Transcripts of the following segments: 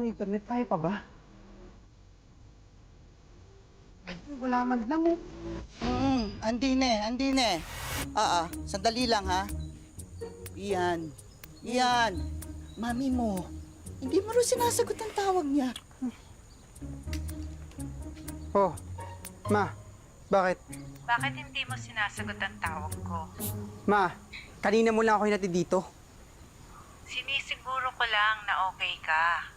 ng internet, tayo pa ba? Ay, wala man lang oh. Andi na eh. Sandali lang ha. Iyan. Mami mo, hindi mo rin sinasagot ang tawag niya. Oh, Ma, bakit? Bakit hindi mo sinasagot ang tawag ko? Ma, kanina mo lang ako hinatid dito. Sinisiguro ko lang na okay ka.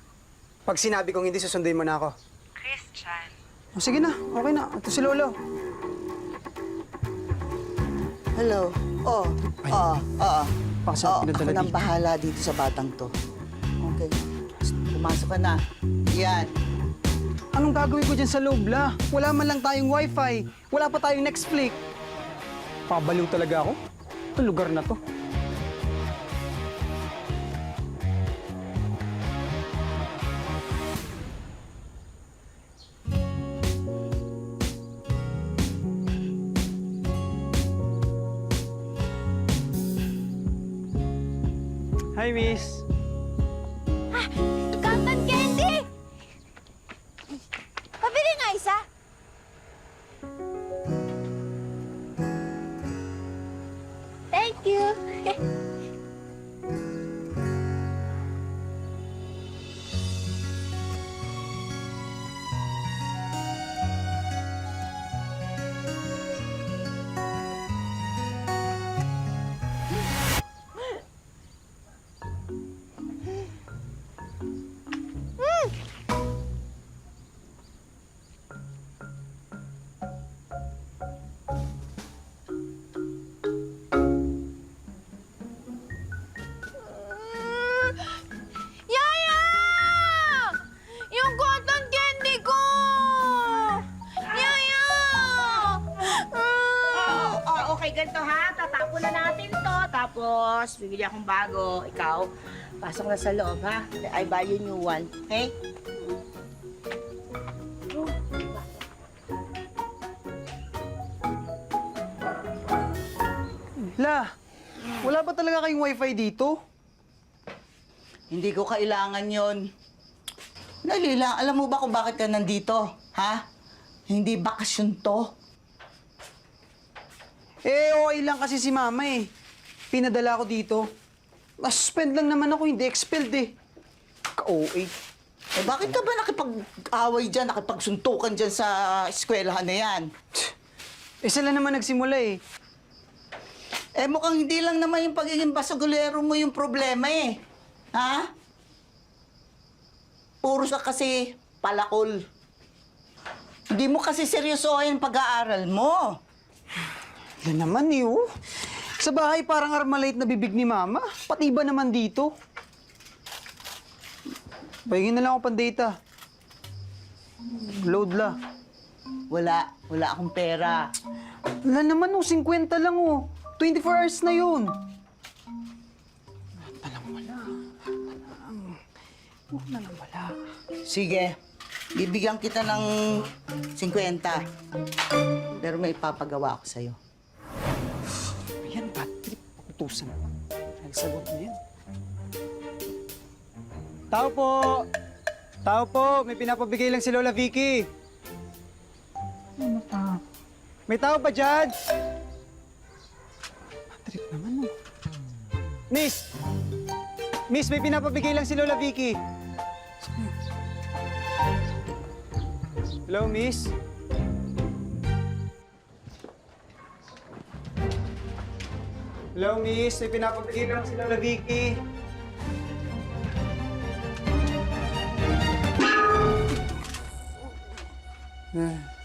Pag sinabi kong hindi, susunduin mo na ako. Christian, Oh, sige na, okay na. Ito si Lolo. Hello? Pakasarap Ako pinadala nang dito. bahala dito sa batang to. Okay. Pumasok ka na. Iyan. Anong gagawin ko dyan sa loob, La? Wala man lang tayong wifi. Wala pa tayong Netflix. Pabaliw talaga ako. Ito lugar na to. Hi, Miss. Cotton candy! Pabili nga isa. Thank you. Yaya! Yung cotton candy ko! Yaya! Okay, ganito ha. Tatapon na natin to. Tapos, bibili akong bago. Ikaw, pasok na sa loob ha. I buy you new one. Okay? La, wala ba talaga kayong wifi dito? Hindi ko kailangan yon. Nalila, alam mo ba kung bakit ka nandito? Ha? Hindi bakasyon to. Eh, okay lang kasi si Mama eh. Pinadala ko dito. Mas-spend lang naman ako, hindi expelled eh. Ka-OA. Eh bakit ka ba nakipag-away dyan, nakipagsuntukan dyan sa eskwelahan na yan? Eh, sila naman nagsimula eh. Eh mukhang hindi lang naman yung pagiging basagulero mo yung problema eh. Ha? Puro ka kasi palakol. Hindi mo kasi seryosohin pag-aaral mo. Yan naman eh, oh. Sa bahay parang Armalite na bibig ni Mama. Pati ba naman dito? Pahingin na lang ako pang-data. Load la. Wala akong pera. Wala naman oh, 50 lang oh. 24 hours na yun. Wala. Sige, bibigyan kita ng 50. Pero may ipapagawa ako sa'yo. Ayan, bad trip. Utusan naman. Dahil sagot na yan. Tao po! Tao po! May pinapabigay lang si Lola Vicky. Ano pa? May tao pa dyan? Bad trip naman oh. Miss! Miss, may pinapabigay lang si Lola Vicky. Hello, Miss? Hello, Miss. May pinapabigay lang si Lola Vicky. Ah.